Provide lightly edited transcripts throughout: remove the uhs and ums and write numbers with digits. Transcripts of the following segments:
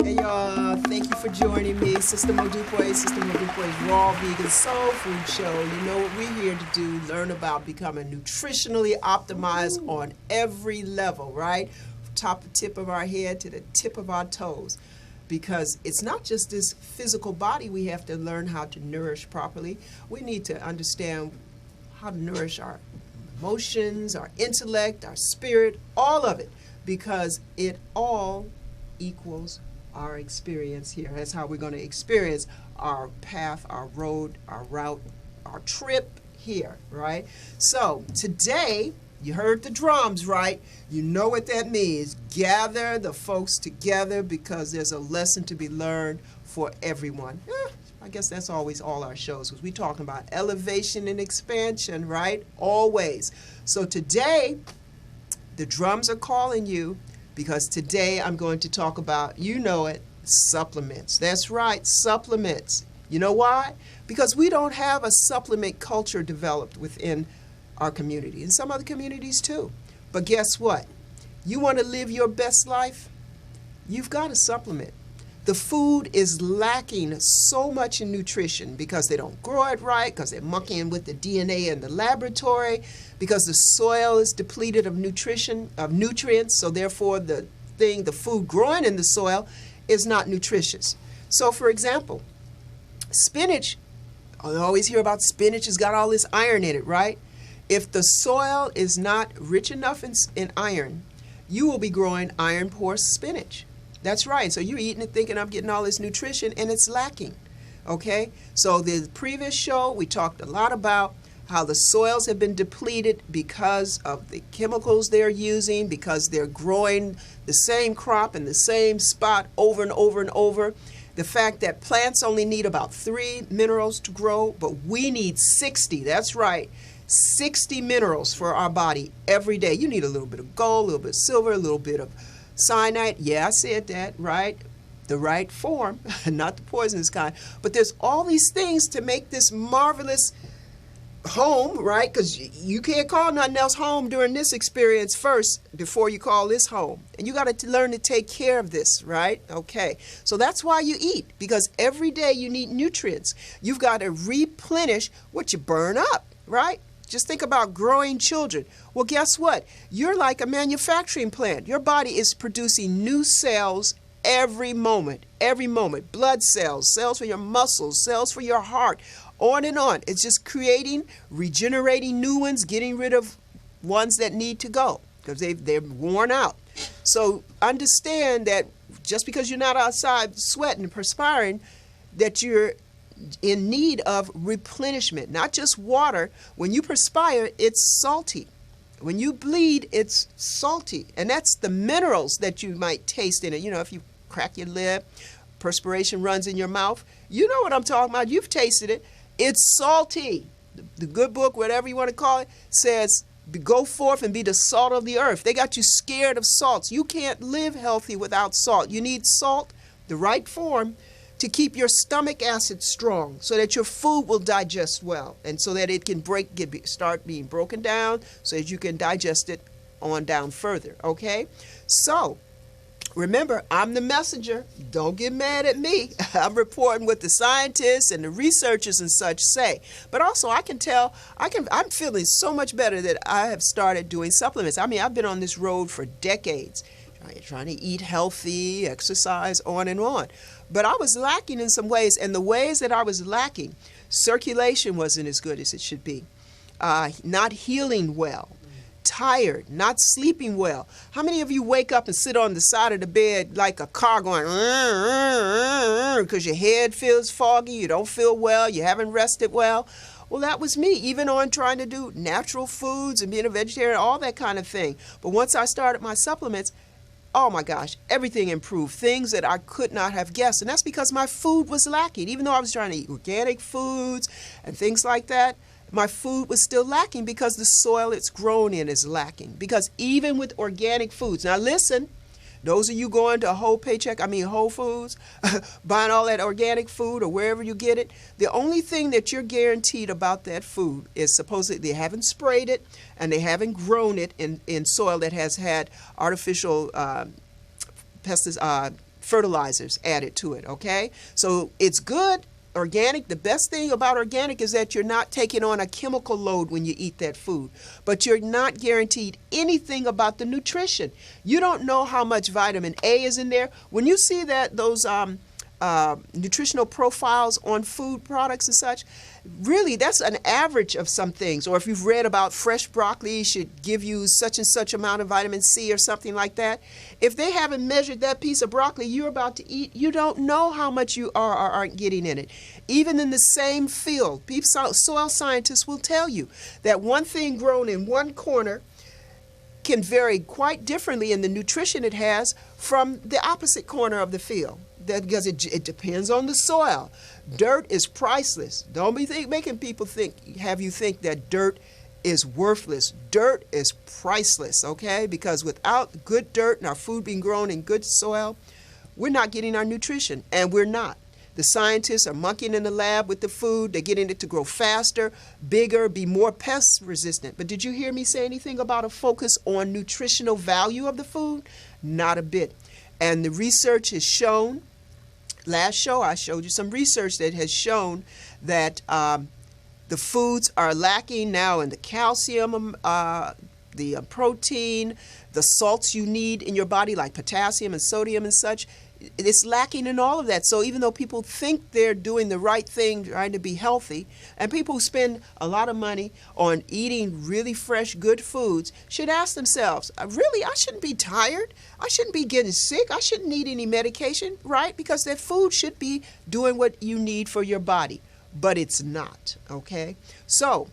Hey y'all, thank you for joining me, Sister Modupe, Sister Modupe's Raw Vegan Soul Food Show. You know what we're here to do, learn about becoming nutritionally optimized on every level, right? Top tip of our head to the tip of our toes. Because it's not just this physical body we have to learn how to nourish properly. We need to understand how to nourish our emotions, our intellect, our spirit, all of it, because it all equals our experience here. That's how we're going to experience our path, our road, our route, our trip here, right? So today, you heard the drums, right? You know what that means. Gather the folks together because there's a lesson to be learned for everyone. I guess that's always all our shows because we're talking about elevation and expansion, right? Always. So today, the drums are calling you because today I'm going to talk about, you know it, supplements. That's right, supplements. You know why? Because we don't have a supplement culture developed within our community and some other communities too. But guess what? You want to live your best life? You've got to supplement. The food is lacking so much in nutrition because they don't grow it right, because they're monkeying with the DNA in the laboratory, because the soil is depleted of nutrients, so therefore the food growing in the soil is not nutritious. So for example, spinach, I always hear about spinach has got all this iron in it, right? If the soil is not rich enough in iron, you will be growing iron-poor spinach. That's right. So you're eating it thinking I'm getting all this nutrition and it's lacking. Okay? So the previous show, we talked a lot about how the soils have been depleted because of the chemicals they're using, because they're growing the same crop in the same spot over and over and over. The fact that plants only need about 3 minerals to grow, but we need 60. That's right. 60 minerals for our body every day. You need a little bit of gold, a little bit of silver, a little bit of cyanide. Yeah, I said that, right? The right form, not the poisonous kind. But there's all these things to make this marvelous home, right? Because you can't call nothing else home during this experience first before you call this home. And you got to learn to take care of this, right? Okay. So that's why you eat, because every day you need nutrients. You've got to replenish what you burn up, right? Just think about growing children. Well, guess what? You're like a manufacturing plant. Your body is producing new cells every moment, every moment. Blood cells, cells for your muscles, cells for your heart, on and on. It's just creating, regenerating new ones, getting rid of ones that need to go because they're worn out. So understand that just because you're not outside sweating and perspiring, that you're in need of replenishment, not just water. When you perspire, it's salty. When you bleed, it's salty. And that's the minerals that you might taste in it. You know, if you crack your lip, perspiration runs in your mouth. You know what I'm talking about. You've tasted it. It's salty. The good book, whatever you want to call it, says, go forth and be the salt of the earth. They got you scared of salts. You can't live healthy without salt. You need salt, the right form, to keep your stomach acid strong so that your food will digest well and so that it can start being broken down so that you can digest it on down further, okay? So, remember, I'm the messenger. Don't get mad at me. I'm reporting what the scientists and the researchers and such say. But also, I can tell, I'm feeling so much better that I have started doing supplements. I mean, I've been on this road for decades, trying to eat healthy, exercise, on and on. But I was lacking in some ways, and the ways that I was lacking, circulation wasn't as good as it should be, not healing well, tired, not sleeping well. How many of you wake up and sit on the side of the bed like a car going, because your head feels foggy, you don't feel well, you haven't rested well? Well, that was me, even on trying to do natural foods and being a vegetarian, all that kind of thing. But once I started my supplements, oh my gosh, everything improved, things that I could not have guessed. And that's because my food was lacking. Even though I was trying to eat organic foods and things like that, my food was still lacking because the soil it's grown in is lacking. Because even with organic foods, now listen, those of you going to Whole Foods, buying all that organic food or wherever you get it, the only thing that you're guaranteed about that food is supposedly they haven't sprayed it and they haven't grown it in soil that has had artificial fertilizers added to it, okay? So it's good, organic. The best thing about organic is that you're not taking on a chemical load when you eat that food, but you're not guaranteed anything about the nutrition. You don't know how much vitamin A is in there. When you see that those nutritional profiles on food products and such, really that's an average of some things. Or if you've read about fresh broccoli should give you such and such amount of vitamin C or something like that, if they haven't measured that piece of broccoli you're about to eat, you don't know how much you are or aren't getting in it. Even in the same field, soil scientists will tell you that one thing grown in one corner can vary quite differently in the nutrition it has from the opposite corner of the field. Because it depends on the soil. Dirt is priceless. Don't be making people have you think that dirt is worthless. Dirt is priceless, okay? Because without good dirt and our food being grown in good soil, we're not getting our nutrition, and we're not. The scientists are monkeying in the lab with the food. They're getting it to grow faster, bigger, be more pest resistant. But did you hear me say anything about a focus on nutritional value of the food? Not a bit. And the research has shown, last show I showed you some research that has shown that the foods are lacking now in the calcium, the protein, the salts you need in your body like potassium and sodium and such. It's lacking in all of that. So even though people think they're doing the right thing, trying to be healthy, and people who spend a lot of money on eating really fresh, good foods should ask themselves, really, I shouldn't be tired. I shouldn't be getting sick. I shouldn't need any medication, right? Because that food should be doing what you need for your body. But it's not, okay? So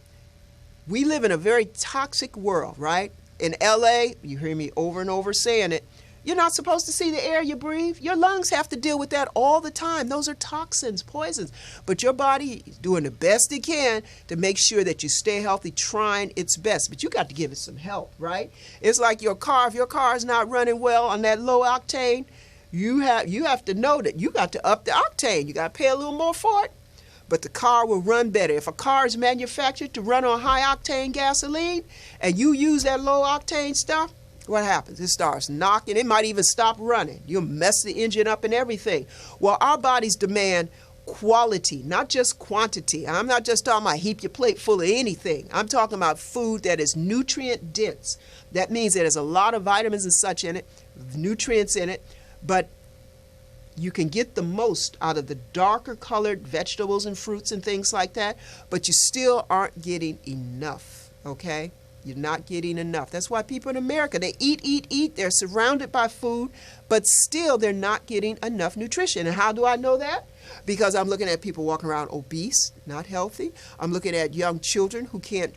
we live in a very toxic world, right? In LA, you hear me over and over saying it, you're not supposed to see the air you breathe. Your lungs have to deal with that all the time. Those are toxins, poisons. But your body is doing the best it can to make sure that you stay healthy, trying its best. But you got to give it some help, right? It's like your car. If your car is not running well on that low octane, you have to know that you got to up the octane. You got to pay a little more for it. But the car will run better. If a car is manufactured to run on high octane gasoline and you use that low octane stuff, what happens? It starts knocking. It might even stop running. You'll mess the engine up and everything. Well, our bodies demand quality, not just quantity. I'm not just talking about heap your plate full of anything. I'm talking about food that is nutrient dense. That means that there's a lot of vitamins and such in it, nutrients in it, but you can get the most out of the darker colored vegetables and fruits and things like that, but you still aren't getting enough, okay? You're not getting enough. That's why people in America, they eat. They're surrounded by food, but still they're not getting enough nutrition. And how do I know that? Because I'm looking at people walking around obese, not healthy. I'm looking at young children who can't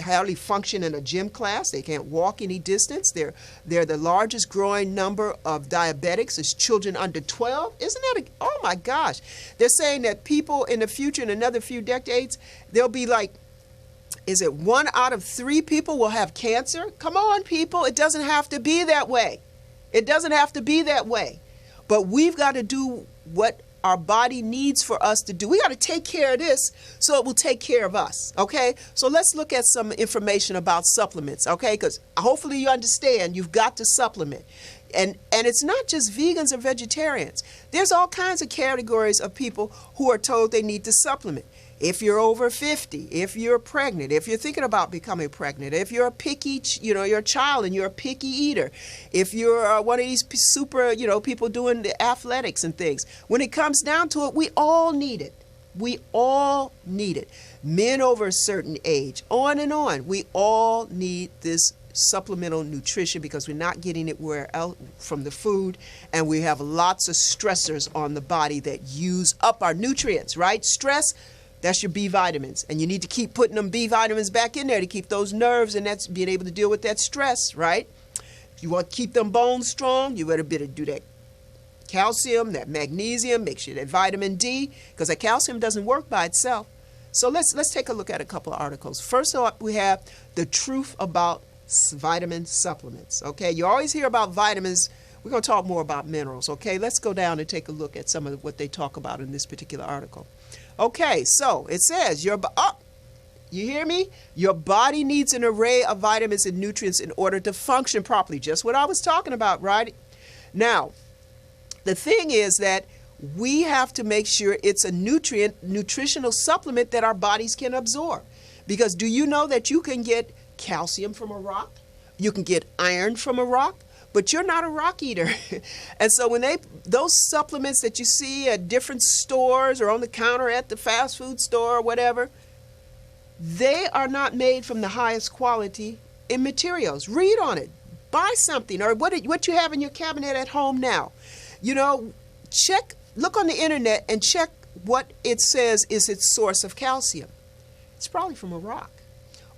hardly function in a gym class. They can't walk any distance. They're the largest growing number of diabetics is children under 12. Isn't that oh my gosh. They're saying that people in the future, in another few decades, they'll be like, is it 1 out of 3 people will have cancer? Come on, people. It doesn't have to be that way. It doesn't have to be that way. But we've got to do what our body needs for us to do. We got to take care of this so it will take care of us, okay? So let's look at some information about supplements, okay? Because hopefully you understand you've got to supplement. And it's not just vegans or vegetarians. There's all kinds of categories of people who are told they need to supplement. If you're over 50, if you're pregnant, if you're thinking about becoming pregnant, if you're a picky, you're a child and you're a picky eater, if you're one of these super, people doing the athletics and things, when it comes down to it, we all need it. We all need it. Men over a certain age, on and on, we all need this supplemental nutrition because we're not getting it where else from the food, and we have lots of stressors on the body that use up our nutrients, right? Stress, that's your B vitamins, and you need to keep putting them B vitamins back in there to keep those nerves and that's being able to deal with that stress, right? If you want to keep them bones strong, you better do that calcium, that magnesium, make sure that vitamin D, because that calcium doesn't work by itself. So let's take a look at a couple of articles. First up, we have the truth about vitamin supplements, okay? You always hear about vitamins. We're going to talk more about minerals, okay? Let's go down and take a look at some of what they talk about in this particular article. Okay, so it says, you hear me? Your body needs an array of vitamins and nutrients in order to function properly. Just what I was talking about, right? Now, The thing is that we have to make sure it's a nutritional supplement that our bodies can absorb. Because do you know that you can get calcium from a rock? You can get iron from a rock, but you're not a rock eater. And so when those supplements that you see at different stores or on the counter at the fast food store or whatever, they are not made from the highest quality in materials. Read on it. Buy something, or what you have in your cabinet at home now. You know, look on the internet and check what it says is its source of calcium. It's probably from a rock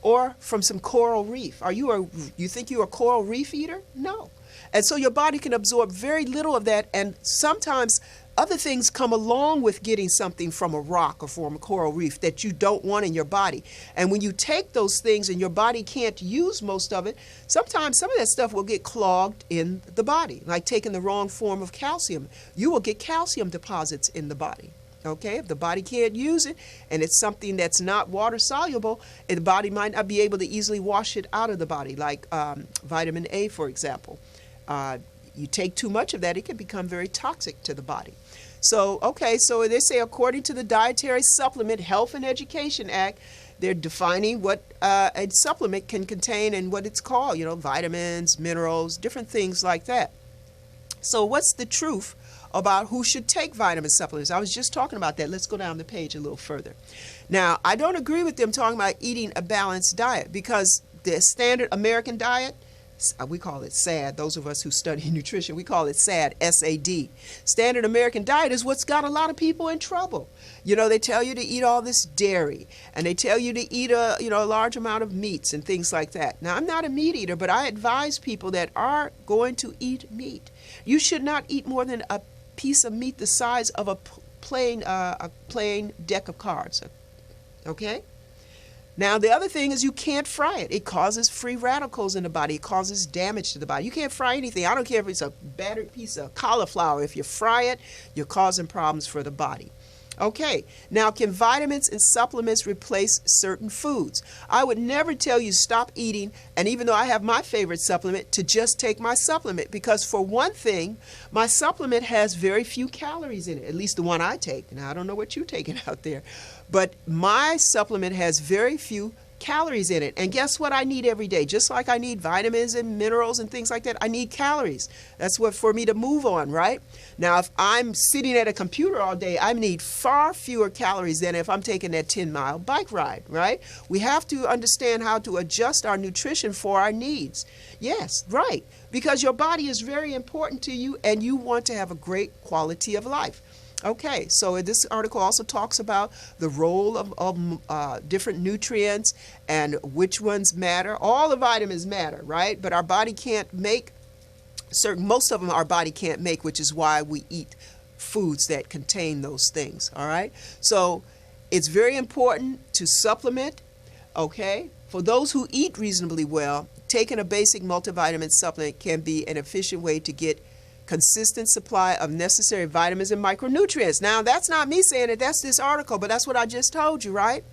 or from some coral reef. You think you're a coral reef eater? No. And so your body can absorb very little of that, and sometimes other things come along with getting something from a rock or from a coral reef that you don't want in your body. And when you take those things and your body can't use most of it, sometimes some of that stuff will get clogged in the body, like taking the wrong form of calcium. You will get calcium deposits in the body. Okay, if the body can't use it and it's something that's not water soluble, the body might not be able to easily wash it out of the body, like vitamin A, for example. You take too much of that, it can become very toxic to the body. So, okay, so they say according to the Dietary Supplement Health and Education Act, they're defining what a supplement can contain and what it's called, you know, vitamins, minerals, different things like that. So what's the truth about who should take vitamin supplements? I was just talking about that. Let's go down the page a little further. Now, I don't agree with them talking about eating a balanced diet, because the standard American diet, we call it SAD. Those of us who study nutrition, we call it SAD, S-A-D. Standard American diet is what's got a lot of people in trouble. You know, they tell you to eat all this dairy, and they tell you to eat a large amount of meats and things like that. Now, I'm not a meat eater, but I advise people that are going to eat meat. You should not eat more than a piece of meat the size of a plain deck of cards. Okay? Now, the other thing is you can't fry it. It causes free radicals in the body. It causes damage to the body. You can't fry anything. I don't care if it's a battered piece of cauliflower. If you fry it, you're causing problems for the body. Okay, now can vitamins and supplements replace certain foods? I would never tell you stop eating, and even though I have my favorite supplement, to just take my supplement, because for one thing, my supplement has very few calories in it, at least the one I take. Now, I don't know what you're taking out there, but my supplement has very few calories in it. And guess what I need every day? Just like I need vitamins and minerals and things like that, I need calories. That's what for me to move on, right? Now, if I'm sitting at a computer all day, I need far fewer calories than if I'm taking that 10-mile bike ride, right? We have to understand how to adjust our nutrition for our needs. Yes, right, because your body is very important to you and you want to have a great quality of life. Okay, so this article also talks about the role of different nutrients and which ones matter. All the vitamins matter, right? But our body can't make most of them our body can't make, which is why we eat foods that contain those things, all right? So it's very important to supplement, okay? For those who eat reasonably well, taking a basic multivitamin supplement can be an efficient way to get consistent supply of necessary vitamins and micronutrients. Now, that's not me saying it, that's this article, but that's what I just told you, right?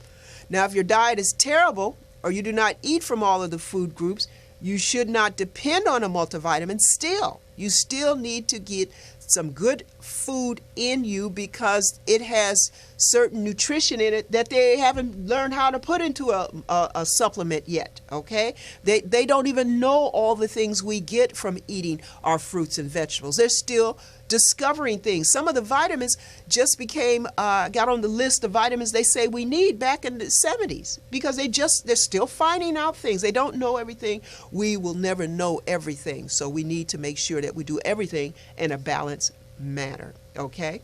Now, if your diet is terrible or you do not eat from all of the food groups, you should not depend on a multivitamin still. You still need to get some good food in you because it has certain nutrition in it that they haven't learned how to put into a supplement yet, okay? They don't even know all the things we get from eating our fruits and vegetables. They're still discovering things. Some of the vitamins just got on the list of vitamins they say we need back in the 70s because they're still finding out things. They don't know everything. We will never know everything. So we need to make sure that we do everything in a balanced manner, okay?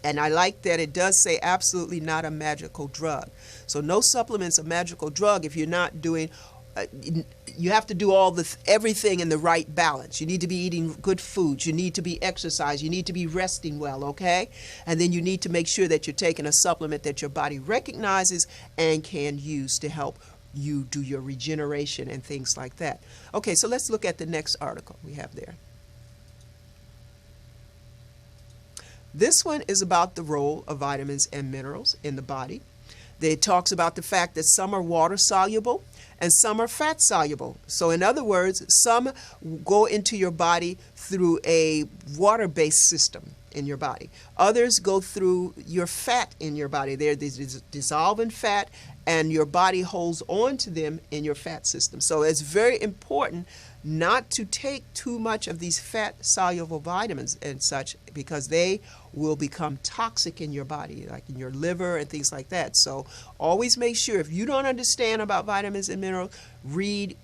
And I like that it does say absolutely not a magical drug. So no supplement's a magical drug if you're not doing you have to do everything in the right balance. You need to be eating good foods. You need to be exercising. You need to be resting well, okay? And then you need to make sure that you're taking a supplement that your body recognizes and can use to help you do your regeneration and things like that. Okay, so let's look at the next article we have there. This one is about the role of vitamins and minerals in the body. It talks about the fact that some are water soluble and some are fat soluble. So in other words, some go into your body through a water-based system in your body. Others go through your fat in your body. They dissolve in fat, and your body holds on to them in your fat system. So it's very important not to take too much of these fat-soluble vitamins and such, because they will become toxic in your body, like in your liver and things like that. So always make sure, if you don't understand about vitamins and minerals,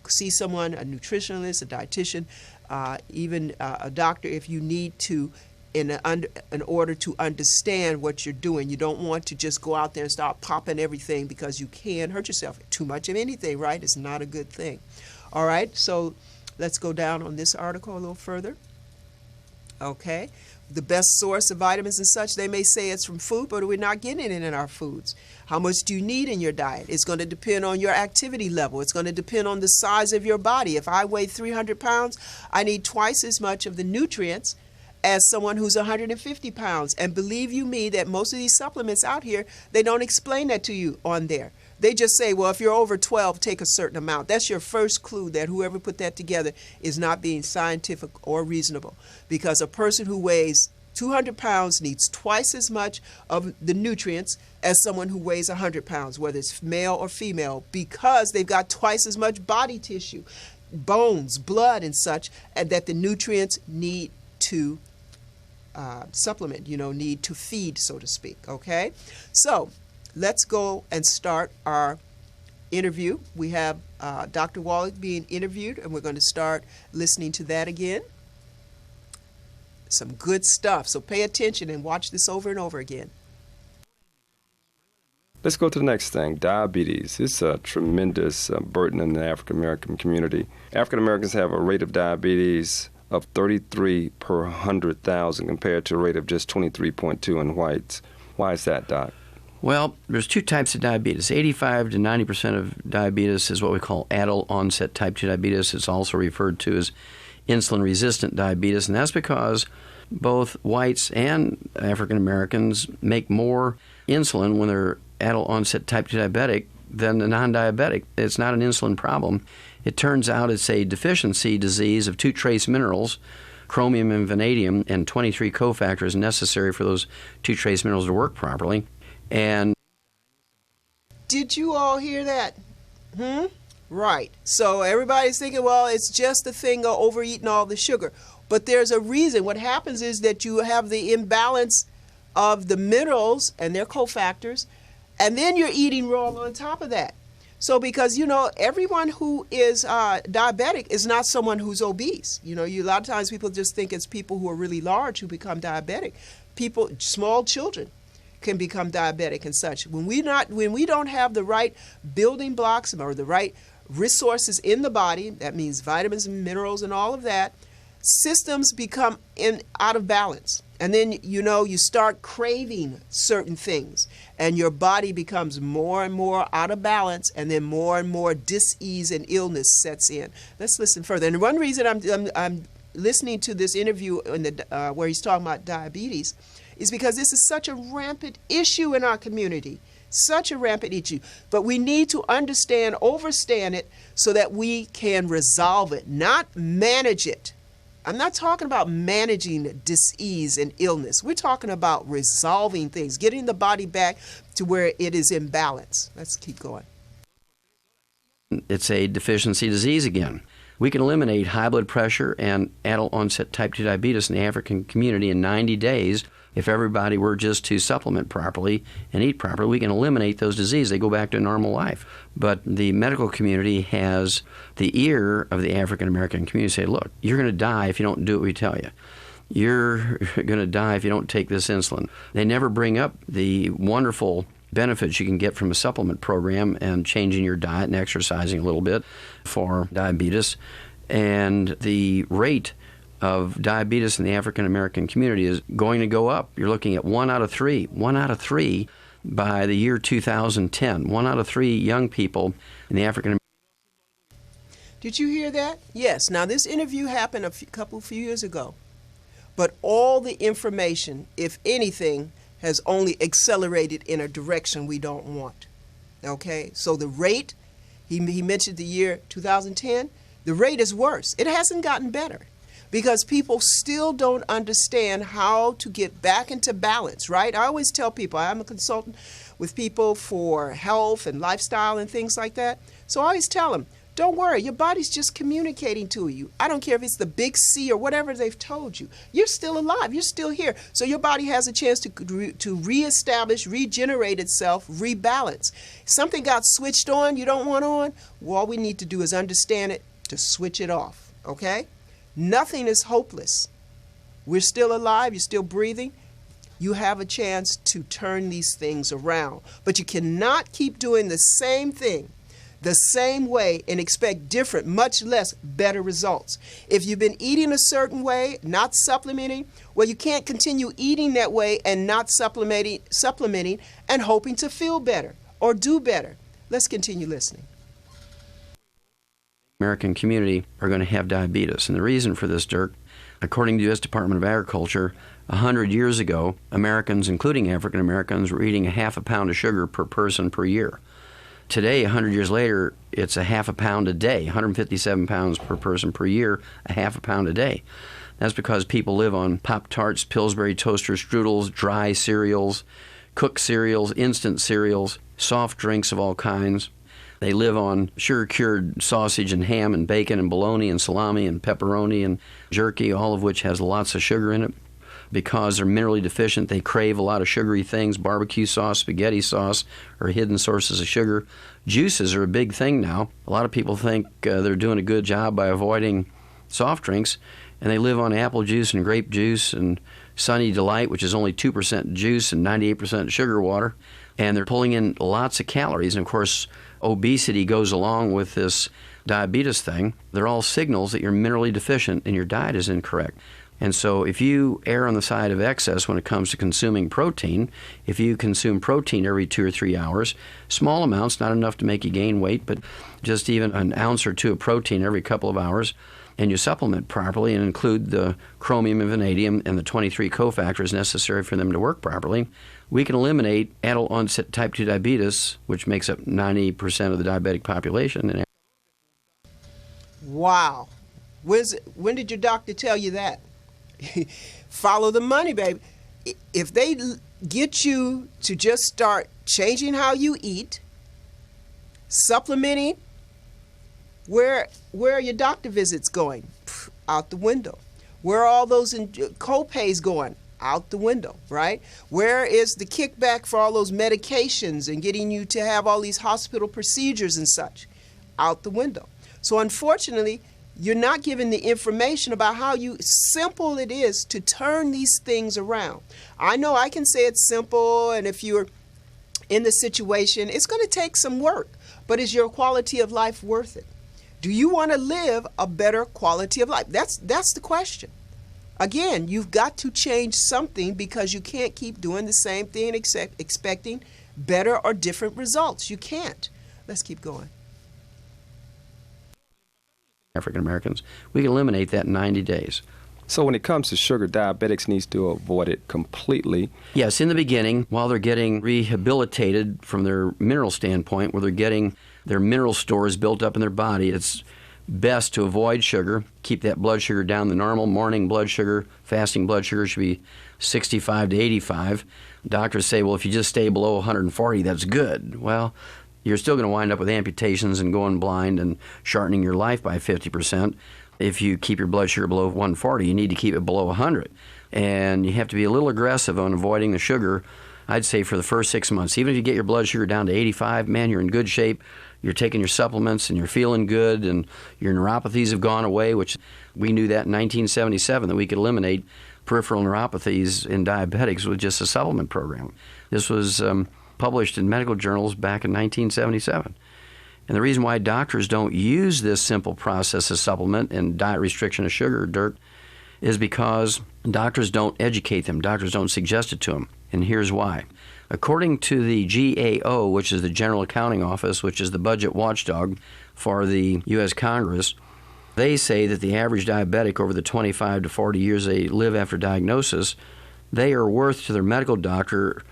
see someone, a nutritionist, a dietitian, even a doctor if you need to, in order to understand what you're doing. You don't want to just go out there and start popping everything, because you can hurt yourself. Too much of anything, right, is not a good thing. All right, so let's go down on this article a little further. Okay, the best source of vitamins and such, they may say it's from food, but we're not getting it in our foods. How much do you need in your diet? It's going to depend on your activity level. It's going to depend on the size of your body. If I weigh 300 pounds, I need twice as much of the nutrients as someone who's 150 pounds. And believe you me that most of these supplements out here, they don't explain that to you on there. They just say, well, if you're over 12, take a certain amount. That's your first clue that whoever put that together is not being scientific or reasonable, because a person who weighs 200 pounds needs twice as much of the nutrients as someone who weighs 100 pounds, whether it's male or female, because they've got twice as much body tissue, bones, blood, and such, and that the nutrients need to supplement, need to feed, so to speak. Okay, so let's go and start our interview. We have Dr. Wallach being interviewed, and we're going to start listening to that again. Some good stuff, so pay attention and watch this over and over again. Let's go to the next thing, diabetes. It's a tremendous burden in the African American community. African Americans have a rate of diabetes of 33 per 100,000 compared to a rate of just 23.2 in whites. Why is that, Doc? Well, there's two types of diabetes. 85 to 90% of diabetes is what we call adult onset type 2 diabetes. It's also referred to as insulin-resistant diabetes, and that's because both whites and African Americans make more insulin when they're adult onset type 2 diabetic than the non-diabetic. It's not an insulin problem. It turns out it's a deficiency disease of two trace minerals, chromium and vanadium, and 23 cofactors necessary for those two trace minerals to work properly. And did you all hear that? Right. So everybody's thinking, well, it's just a thing of overeating all the sugar. But there's a reason. What happens is that you have the imbalance of the minerals and their cofactors, and then you're eating wrong on top of that. So because, everyone who is diabetic is not someone who's obese. A lot of times people just think it's people who are really large who become diabetic. Small children can become diabetic and such. When we don't have the right building blocks or the right resources in the body, that means vitamins and minerals and all of that, systems become out of balance. And then, you start craving certain things, and your body becomes more and more out of balance, and then more and more dis-ease and illness sets in. Let's listen further. And one reason I'm listening to this interview where he's talking about diabetes is because this is such a rampant issue in our community. Such a rampant issue. But we need to understand it, so that we can resolve it, not manage it. I'm not talking about managing dis-ease and illness. We're talking about resolving things, getting the body back to where it is in balance. Let's keep going. It's a deficiency disease again. We can eliminate high blood pressure and adult onset type 2 diabetes in the African community in 90 days. If everybody were just to supplement properly and eat properly, we can eliminate those diseases. They go back to normal life. But the medical community has the ear of the African American community say, look, you're going to die if you don't do what we tell you. You're going to die if you don't take this insulin. They never bring up the wonderful benefits you can get from a supplement program and changing your diet and exercising a little bit for diabetes. And the rate of diabetes in the African American community is going to go up. You're looking at 1 out of 3 by the year 2010. 1 out of 3 young people in the African American. Did you hear that? Yes. Now, this interview happened a few years ago, but all the information, if anything, has only accelerated in a direction we don't want. Okay, so the rate, he mentioned the year 2010, the rate is worse. It hasn't gotten better because people still don't understand how to get back into balance, right? I always tell people, I'm a consultant with people for health and lifestyle and things like that. So I always tell them, don't worry, your body's just communicating to you. I don't care if it's the big C or whatever they've told you. You're still alive. You're still here. So your body has a chance to reestablish, regenerate itself, rebalance. Something got switched on you don't want on, well, all we need to do is understand it to switch it off, okay? Nothing is hopeless. We're still alive. You're still breathing. You have a chance to turn these things around. But you cannot keep doing the same thing the same way and expect different, much less better results. If you've been eating a certain way, not supplementing, well, you can't continue eating that way and not supplementing and hoping to feel better or do better. Let's continue listening. American community are going to have diabetes. And the reason for this, Dirk, according to the U.S. Department of Agriculture, 100 years ago, Americans, including African Americans, were eating a half a pound of sugar per person per year. Today, 100 years later, it's a half a pound a day, 157 pounds per person per year, a half a pound a day. That's because people live on Pop-Tarts, Pillsbury toaster strudels, dry cereals, cooked cereals, instant cereals, soft drinks of all kinds. They live on sugar-cured sausage and ham and bacon and bologna and salami and pepperoni and jerky, all of which has lots of sugar in it. Because they're minerally deficient, they crave a lot of sugary things. Barbecue sauce, spaghetti sauce are hidden sources of sugar. Juices are a big thing now. A lot of people think they're doing a good job by avoiding soft drinks, and they live on apple juice and grape juice and Sunny Delight, which is only 2% juice and 98% sugar water, and they're pulling in lots of calories. And, of course, obesity goes along with this diabetes thing. They're all signals that you're minerally deficient and your diet is incorrect. And so if you err on the side of excess when it comes to consuming protein, if you consume protein every 2 or 3 hours, small amounts, not enough to make you gain weight, but just even an ounce or two of protein every couple of hours, and you supplement properly and include the chromium and vanadium and the 23 cofactors necessary for them to work properly, we can eliminate adult onset type 2 diabetes, which makes up 90% of the diabetic population. Wow. When did your doctor tell you that? Follow the money, baby. If they get you to just start changing how you eat, supplementing, where are your doctor visits going? Out the window. Where are all those co-pays going? Out the window, right? Where is the kickback for all those medications and getting you to have all these hospital procedures and such? Out the window. So unfortunately, you're not given the information about how simple it is to turn these things around. I know I can say it's simple, and if you're in the situation, it's going to take some work, but is your quality of life worth it? Do you want to live a better quality of life? That's the question. Again, you've got to change something because you can't keep doing the same thing and expecting better or different results. You can't. Let's keep going. African Americans, we can eliminate that in 90 days. So when it comes to sugar, diabetics needs to avoid it completely. Yes, in the beginning, while they're getting rehabilitated from their mineral standpoint, where they're getting their mineral stores built up in their body, it's best to avoid sugar, keep that blood sugar down. The normal morning blood sugar, fasting blood sugar should be 65 to 85. Doctors say, well, if you just stay below 140, that's good. Well, you're still going to wind up with amputations and going blind and shortening your life by 50%. If you keep your blood sugar below 140, you need to keep it below 100. And you have to be a little aggressive on avoiding the sugar, I'd say, for the first 6 months. Even if you get your blood sugar down to 85, man, you're in good shape. You're taking your supplements and you're feeling good and your neuropathies have gone away, which we knew that in 1977, that we could eliminate peripheral neuropathies in diabetics with just a supplement program. This was published in medical journals back in 1977. And the reason why doctors don't use this simple process of supplement and diet restriction of sugar, Dirk, is because doctors don't educate them. Doctors don't suggest it to them. And here's why. According to the GAO, which is the General Accounting Office, which is the budget watchdog for the U.S. Congress, they say that the average diabetic over the 25 to 40 years they live after diagnosis, they are worth to their medical doctor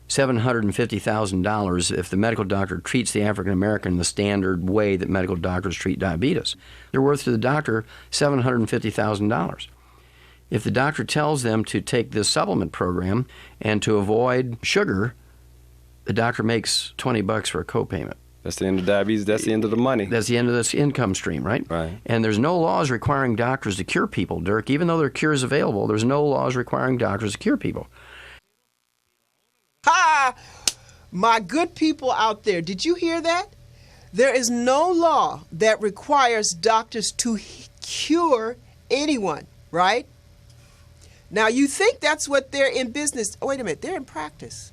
$750,000 if the medical doctor treats the African American the standard way that medical doctors treat diabetes. They're worth to the doctor $750,000. If the doctor tells them to take this supplement program and to avoid sugar, the doctor makes $20 for a copayment. That's the end of diabetes. That's the end of the money. That's the end of this income stream, right? Right. And there's no laws requiring doctors to cure people, Dirk. Even though there are cures available, there's no laws requiring doctors to cure people. Ha! My good people out there, did you hear that? There is no law that requires doctors to cure anyone, right? Now, you think that's what they're in business. Oh, wait a minute, they're in practice.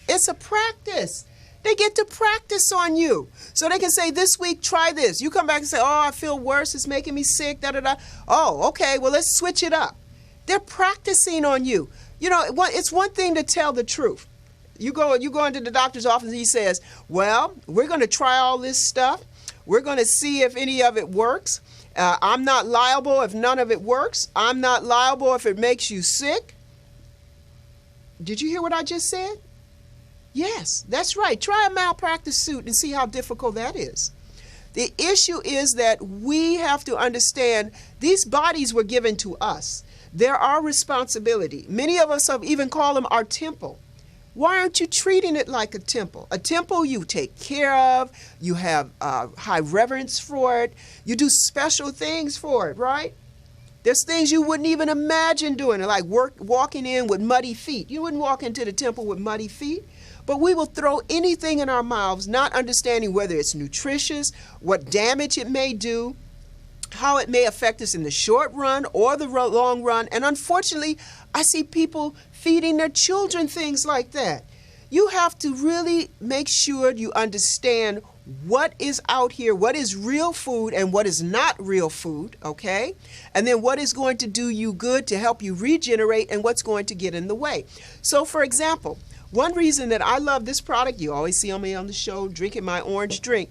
It's a practice. They get to practice on you. So they can say, this week, try this. You come back and say, oh, I feel worse. It's making me sick, da-da-da. Oh, okay, well, let's switch it up. They're practicing on you. You know, it's one thing to tell the truth. You go into the doctor's office and he says, well, we're going to try all this stuff. We're going to see if any of it works. I'm not liable if none of it works. I'm not liable if it makes you sick. Did you hear what I just said? Yes, that's right. Try a malpractice suit and see how difficult that is. The issue is that we have to understand these bodies were given to us. They're our responsibility. Many of us have even called them our temple. Why aren't you treating it like a temple? A temple you take care of, you have high reverence for it, you do special things for it, right? There's things you wouldn't even imagine doing, like walking in with muddy feet. You wouldn't walk into the temple with muddy feet. But we will throw anything in our mouths, not understanding whether it's nutritious, what damage it may do, how it may affect us in the short run or the long run. And unfortunately, I see people feeding their children things like that. You have to really make sure you understand what is out here, what is real food and what is not real food, okay? And then what is going to do you good to help you regenerate and what's going to get in the way. So, for example, one reason that I love this product, you always see me on the show drinking my orange drink,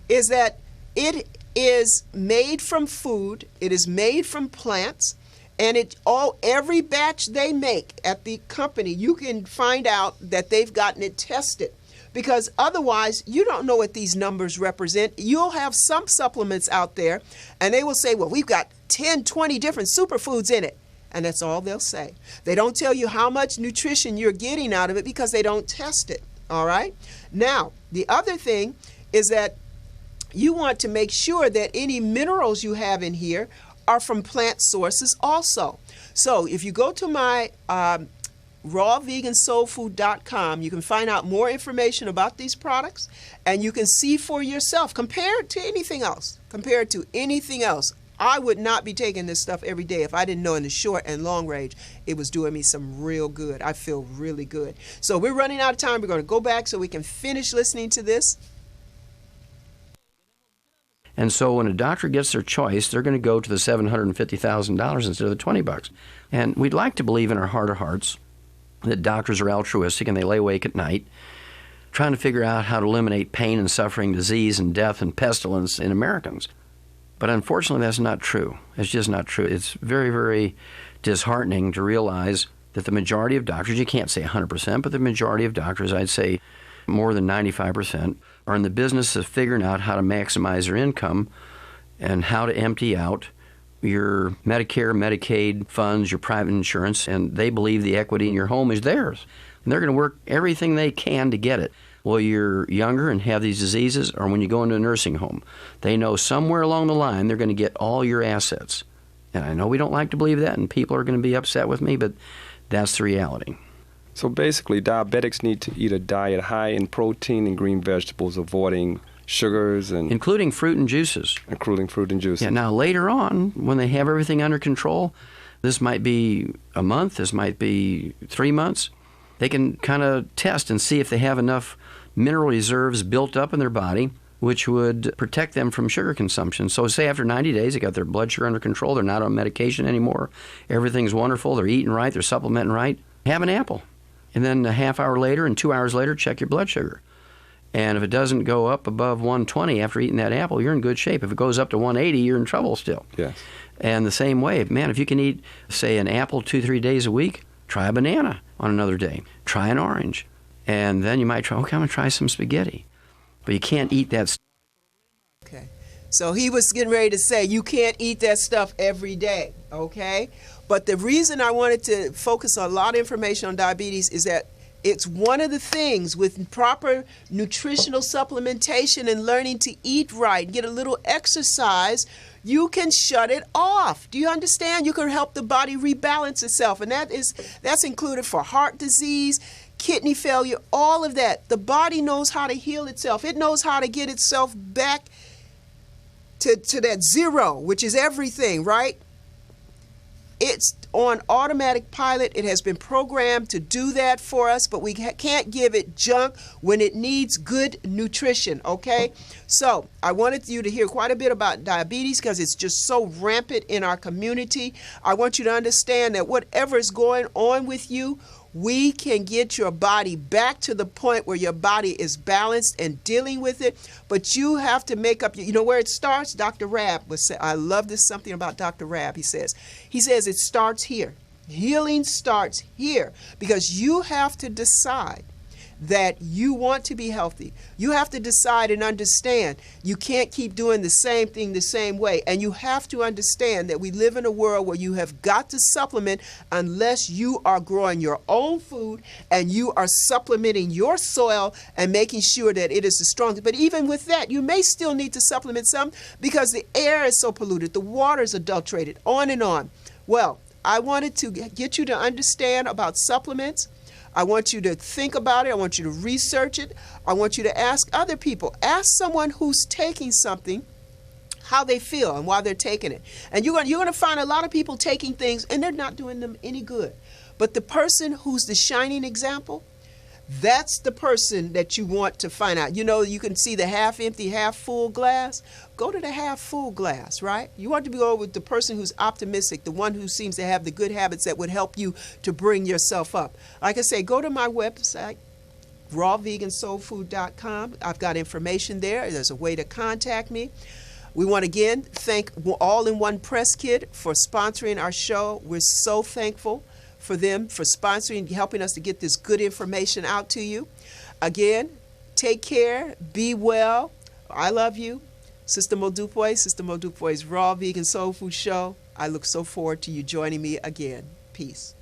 is that it is made from food, it is made from plants, and every batch they make at the company, you can find out that they've gotten it tested. Because otherwise, you don't know what these numbers represent. You'll have some supplements out there, and they will say, well, we've got 10, 20 different superfoods in it. And that's all they'll say. They don't tell you how much nutrition you're getting out of it because they don't test it, all right? Now, the other thing is that you want to make sure that any minerals you have in here are from plant sources also. So if you go to my rawvegansoulfood.com, you can find out more information about these products, and you can see for yourself, compare it to anything else. Compare it to anything else. I would not be taking this stuff every day if I didn't know in the short and long range it was doing me some real good. I feel really good. So we're running out of time. We're going to go back so we can finish listening to this. And so when a doctor gets their choice, they're going to go to the $750,000 instead of the $20. And we'd like to believe in our heart of hearts that doctors are altruistic and they lay awake at night trying to figure out how to eliminate pain and suffering, disease and death and pestilence in Americans. But unfortunately, that's not true. It's just not true. It's very, very disheartening to realize that the majority of doctors, you can't say 100%, but the majority of doctors, I'd say more than 95%, are in the business of figuring out how to maximize their income and how to empty out your Medicare, Medicaid funds, your private insurance, and they believe the equity in your home is theirs. And they're going to work everything they can to get it. Well, you're younger and have these diseases, or when you go into a nursing home, they know somewhere along the line they're going to get all your assets. And I know we don't like to believe that, and people are going to be upset with me, but that's the reality. So basically, diabetics need to eat a diet high in protein and green vegetables, avoiding sugars and including fruit and juices. Including fruit and juices. Yeah. Now later on, when they have everything under control, this might be a month, this might be 3 months. They can kind of test and see if they have enough mineral reserves built up in their body, which would protect them from sugar consumption. So say after 90 days, they got their blood sugar under control, they're not on medication anymore, everything's wonderful, they're eating right, they're supplementing right, have an apple. And then a half hour later and 2 hours later, check your blood sugar. And if it doesn't go up above 120 after eating that apple, you're in good shape. If it goes up to 180, you're in trouble still. Yes. And the same way, man, if you can eat, say, an apple 2-3 days a week, try a banana on another day. Try an orange. And then you might try, okay, I'm going to try some spaghetti. But you can't eat that. Okay. So he was getting ready to say you can't eat that stuff every day, okay? But the reason I wanted to focus on a lot of information on diabetes is that it's one of the things with proper nutritional supplementation and learning to eat right, get a little exercise, you can shut it off. Do you understand? You can help the body rebalance itself. And that's included for heart disease, kidney failure, all of that. The body knows how to heal itself. It knows how to get itself back to that zero, which is everything, right? It's on automatic pilot. It has been programmed to do that for us, but we can't give it junk when it needs good nutrition, okay? So I wanted you to hear quite a bit about diabetes because it's just so rampant in our community. I want you to understand that whatever is going on with you, we can get your body back to the point where your body is balanced and dealing with it. But you have to make up, you know where it starts? Dr. Rabb would say, I love this something about Dr. Rabb. He says it starts here. Healing starts here because you have to decide that you want to be healthy. You have to decide and understand you can't keep doing the same thing the same way. And you have to understand that we live in a world where you have got to supplement unless you are growing your own food and you are supplementing your soil and making sure that it is the strongest. But even with that, you may still need to supplement some because the air is so polluted, the water is adulterated, on and on. Well, I wanted to get you to understand about supplements. I want you to think about it. I want you to research it. I want you to ask other people. Ask someone who's taking something how they feel and why they're taking it. And you're going to find a lot of people taking things and they're not doing them any good. But the person who's the shining example, that's the person that you want to find out. You know, you can see the half empty, half full glass. Go to the half full glass, right? You want to go with the person who's optimistic, the one who seems to have the good habits that would help you to bring yourself up. Like I say, go to my website, rawvegansoulfood.com. I've got information there. There's a way to contact me. We want to again thank All in One Press Kit for sponsoring our show. We're so thankful for them for sponsoring, helping us to get this good information out to you. Again, take care, be well. I love you. Sister Modupe's Raw Vegan Soul Food Show. I look so forward to you joining me again. Peace.